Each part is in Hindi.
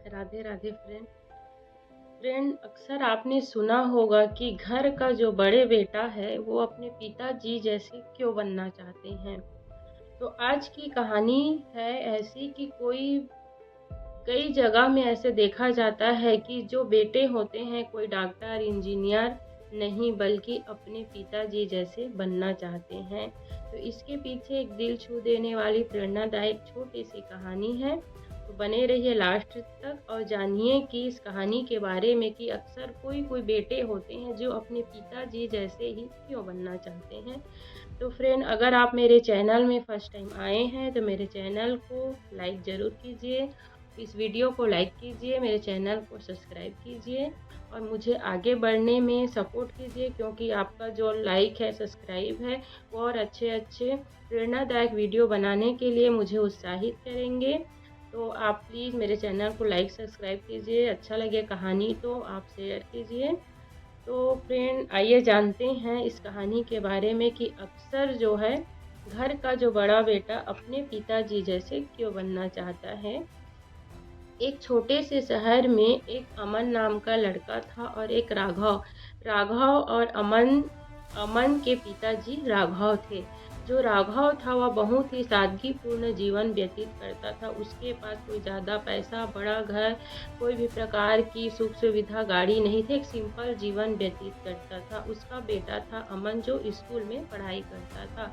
राधे राधे फ्रेंड। अक्सर आपने सुना होगा कि घर का जो बड़े बेटा है वो अपने पिताजी जैसे क्यों बनना चाहते हैं। तो आज की कहानी है ऐसी कि कई जगह में ऐसे देखा जाता है कि जो बेटे होते हैं कोई डॉक्टर इंजीनियर नहीं बल्कि अपने पिताजी जैसे बनना चाहते हैं। तो इसके पीछे एक दिल छू देने वाली प्रेरणादायक छोटी सी कहानी है। तो बने रहिए लास्ट तक और जानिए कि इस कहानी के बारे में कि अक्सर कोई कोई बेटे होते हैं जो अपने पिताजी जैसे ही क्यों बनना चाहते हैं। तो फ्रेंड, अगर आप मेरे चैनल में फर्स्ट टाइम आए हैं तो मेरे चैनल को लाइक ज़रूर कीजिए, इस वीडियो को लाइक कीजिए, मेरे चैनल को सब्सक्राइब कीजिए और मुझे आगे बढ़ने में सपोर्ट कीजिए, क्योंकि आपका जो लाइक है, सब्सक्राइब है, वो और अच्छे अच्छे प्रेरणादायक वीडियो बनाने के लिए मुझे उत्साहित करेंगे। तो आप प्लीज़ मेरे चैनल को लाइक सब्सक्राइब कीजिए, अच्छा लगे कहानी तो आप शेयर कीजिए। तो फ्रेंड, आइए जानते हैं इस कहानी के बारे में कि अक्सर जो है घर का जो बड़ा बेटा अपने पिताजी जैसे क्यों बनना चाहता है। एक छोटे से शहर में एक अमन नाम का लड़का था और एक राघव। राघव और अमन अमन के पिताजी राघव थे। जो राघव था वह बहुत ही सादगीपूर्ण जीवन व्यतीत करता था। उसके पास कोई ज़्यादा पैसा, बड़ा घर, कोई भी प्रकार की सुख सुविधा, गाड़ी नहीं थी। एक सिंपल जीवन व्यतीत करता था। उसका बेटा था अमन जो स्कूल में पढ़ाई करता था।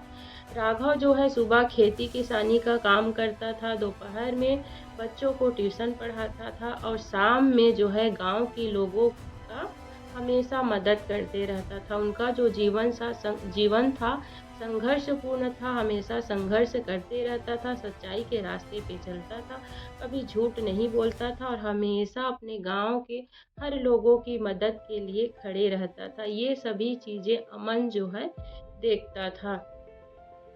राघव जो है सुबह खेती किसानी का काम करता था, दोपहर में बच्चों को ट्यूशन पढ़ाता था और शाम में जो है गांव के लोगों का हमेशा मदद करते रहता था। उनका जो जीवन था संघर्षपूर्ण था, हमेशा संघर्ष करते रहता था, सच्चाई के रास्ते पे चलता था, कभी झूठ नहीं बोलता था और हमेशा अपने गांव के हर लोगों की मदद के लिए खड़े रहता था। ये सभी चीज़ें अमन जो है देखता था।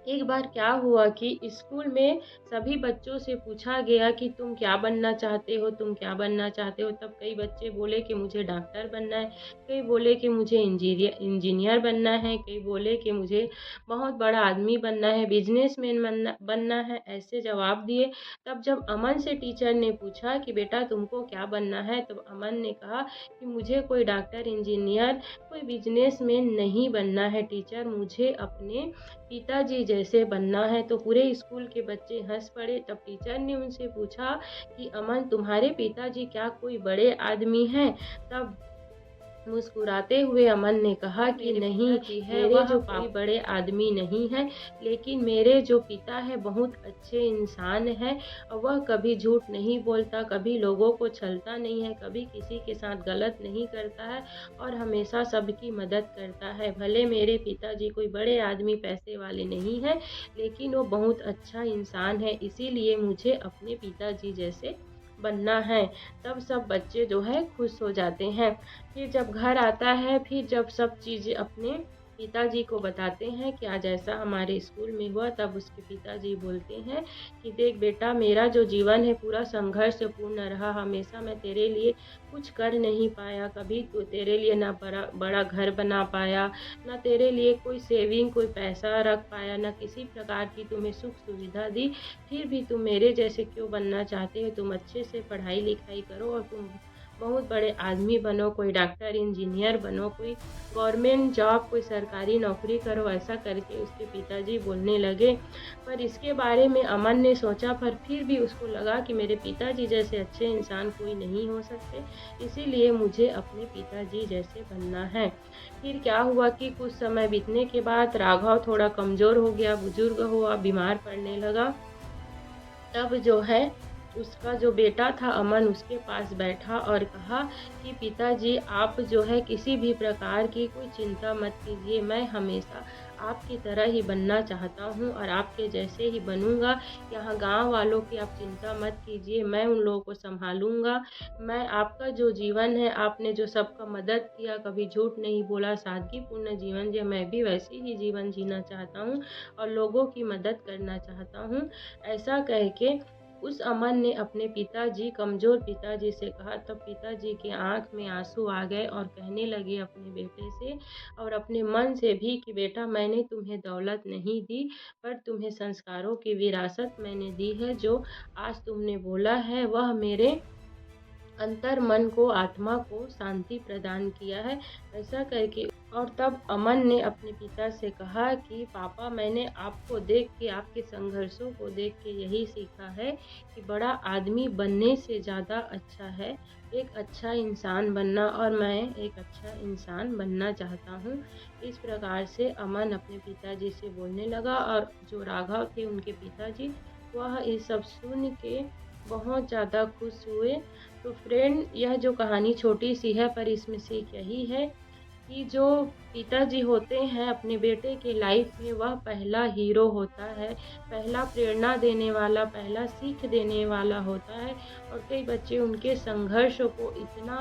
एक बार क्या हुआ कि स्कूल में सभी बच्चों से पूछा गया कि तुम क्या बनना चाहते हो, तुम क्या बनना चाहते हो। तब कई बच्चे बोले कि मुझे डॉक्टर बनना है, कई बोले कि मुझे इंजीनियर बनना है, कई बोले कि मुझे बहुत बड़ा आदमी बनना है, बिजनेसमैन बनना बनना है। ऐसे जवाब दिए। तब जब अमन से टीचर ने पूछा कि बेटा तुमको क्या बनना है, तब अमन ने कहा कि मुझे कोई डॉक्टर इंजीनियर कोई बिजनेसमैन नहीं बनना है टीचर, मुझे अपने पिताजी जैसे बनना है। तो पूरे स्कूल के बच्चे हंस पड़े। तब टीचर ने उनसे पूछा कि अमन, तुम्हारे पिताजी क्या कोई बड़े आदमी हैं? तब मुस्कुराते हुए अमन ने कहा कि नहीं, मेरे जो कोई बड़े आदमी नहीं है, लेकिन मेरे जो पिता है बहुत अच्छे इंसान हैं और वह कभी झूठ नहीं बोलता, कभी लोगों को छलता नहीं है, कभी किसी के साथ गलत नहीं करता है और हमेशा सबकी मदद करता है। भले मेरे पिताजी कोई बड़े आदमी, पैसे वाले नहीं हैं, लेकिन वो बहुत अच्छा इंसान है, इसीलिए मुझे अपने पिताजी जैसे बनना है। तब सब बच्चे जो है खुश हो जाते हैं। फिर जब घर आता है, फिर जब सब चीज़ें अपने पिताजी को बताते हैं कि आज ऐसा हमारे स्कूल में हुआ, तब उसके पिताजी बोलते हैं कि देख बेटा, मेरा जो जीवन है पूरा संघर्षपूर्ण रहा। हमेशा मैं तेरे लिए कुछ कर नहीं पाया, कभी तो तेरे लिए ना बड़ा बड़ा घर बना पाया, ना तेरे लिए कोई सेविंग, कोई पैसा रख पाया, ना किसी प्रकार की तुम्हें सुख सुविधा दी। फिर भी तुम मेरे जैसे क्यों बनना चाहते हो? तुम अच्छे से पढ़ाई लिखाई करो और तुम बहुत बड़े आदमी बनो, कोई डॉक्टर इंजीनियर बनो, कोई गवर्नमेंट जॉब, कोई सरकारी नौकरी करो। ऐसा करके उसके पिताजी बोलने लगे। पर इसके बारे में अमन ने सोचा, पर फिर भी उसको लगा कि मेरे पिताजी जैसे अच्छे इंसान कोई नहीं हो सकते, इसीलिए मुझे अपने पिताजी जैसे बनना है। फिर क्या हुआ कि कुछ समय बीतने के बाद राघव थोड़ा कमज़ोर हो गया, बुजुर्ग हुआ, बीमार पड़ने लगा। तब जो है उसका जो बेटा था अमन उसके पास बैठा और कहा कि पिताजी, आप जो है किसी भी प्रकार की कोई चिंता मत कीजिए, मैं हमेशा आपकी तरह ही बनना चाहता हूँ और आपके जैसे ही बनूँगा। यहाँ गांव वालों की आप चिंता मत कीजिए, मैं उन लोगों को संभालूँगा। मैं आपका जो जीवन है, आपने जो सबका मदद किया, कभी झूठ नहीं बोला, सादगीपूर्ण जीवन जिया, मैं भी वैसे ही जीवन जीना चाहता हूँ और लोगों की मदद करना चाहता हूँ। ऐसा कह के उस अमन ने अपने पिताजी, कमज़ोर पिताजी से कहा। तब पिताजी की आँख में आँसू आ गए और कहने लगे अपने बेटे से और अपने मन से भी कि बेटा, मैंने तुम्हें दौलत नहीं दी, पर तुम्हें संस्कारों की विरासत मैंने दी है। जो आज तुमने बोला है वह मेरे अंतर मन को, आत्मा को शांति प्रदान किया है। ऐसा करके और तब अमन ने अपने पिता से कहा कि पापा, मैंने आपको देख के, आपके संघर्षों को देख के यही सीखा है कि बड़ा आदमी बनने से ज़्यादा अच्छा है एक अच्छा इंसान बनना, और मैं एक अच्छा इंसान बनना चाहता हूँ। इस प्रकार से अमन अपने पिताजी से बोलने लगा, और जो राघव थे उनके पिताजी, वह ये सब सुन के बहुत ज़्यादा खुश हुए। तो फ्रेंड, यह जो कहानी छोटी सी है, पर इसमें सीख यही है कि जो पिताजी होते हैं अपने बेटे के लाइफ में, वह पहला हीरो होता है, पहला प्रेरणा देने वाला, पहला सीख देने वाला होता है। और कई बच्चे उनके संघर्ष को इतना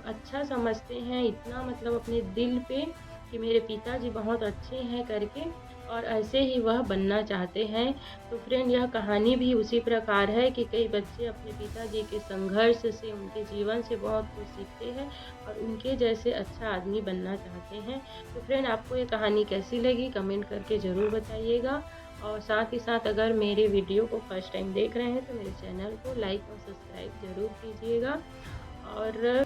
अच्छा समझते हैं, इतना मतलब अपने दिल पे, कि मेरे पिताजी बहुत अच्छे हैं करके, और ऐसे ही वह बनना चाहते हैं। तो फ्रेंड, यह कहानी भी उसी प्रकार है कि कई बच्चे अपने पिताजी के संघर्ष से, उनके जीवन से बहुत कुछ सीखते हैं और उनके जैसे अच्छा आदमी बनना चाहते हैं। तो फ्रेंड, आपको ये कहानी कैसी लगी कमेंट करके ज़रूर बताइएगा, और साथ ही साथ अगर मेरे वीडियो को फर्स्ट टाइम देख रहे हैं तो मेरे चैनल को लाइक और सब्सक्राइब ज़रूर कीजिएगा। और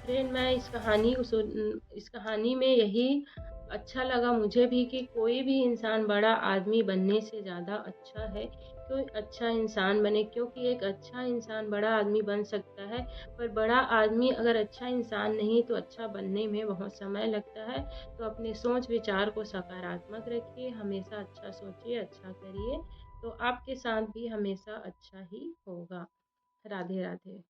फ्रेंड, मैं इस कहानी में यही अच्छा लगा मुझे भी कि कोई भी इंसान बड़ा आदमी बनने से ज़्यादा अच्छा है, कोई अच्छा इंसान बने, क्योंकि एक अच्छा इंसान बड़ा आदमी बन सकता है, पर बड़ा आदमी अगर अच्छा इंसान नहीं तो अच्छा बनने में बहुत समय लगता है। तो अपने सोच विचार को सकारात्मक रखिए, हमेशा अच्छा सोचिए, अच्छा करिए, तो आपके साथ भी हमेशा अच्छा ही होगा। राधे राधे।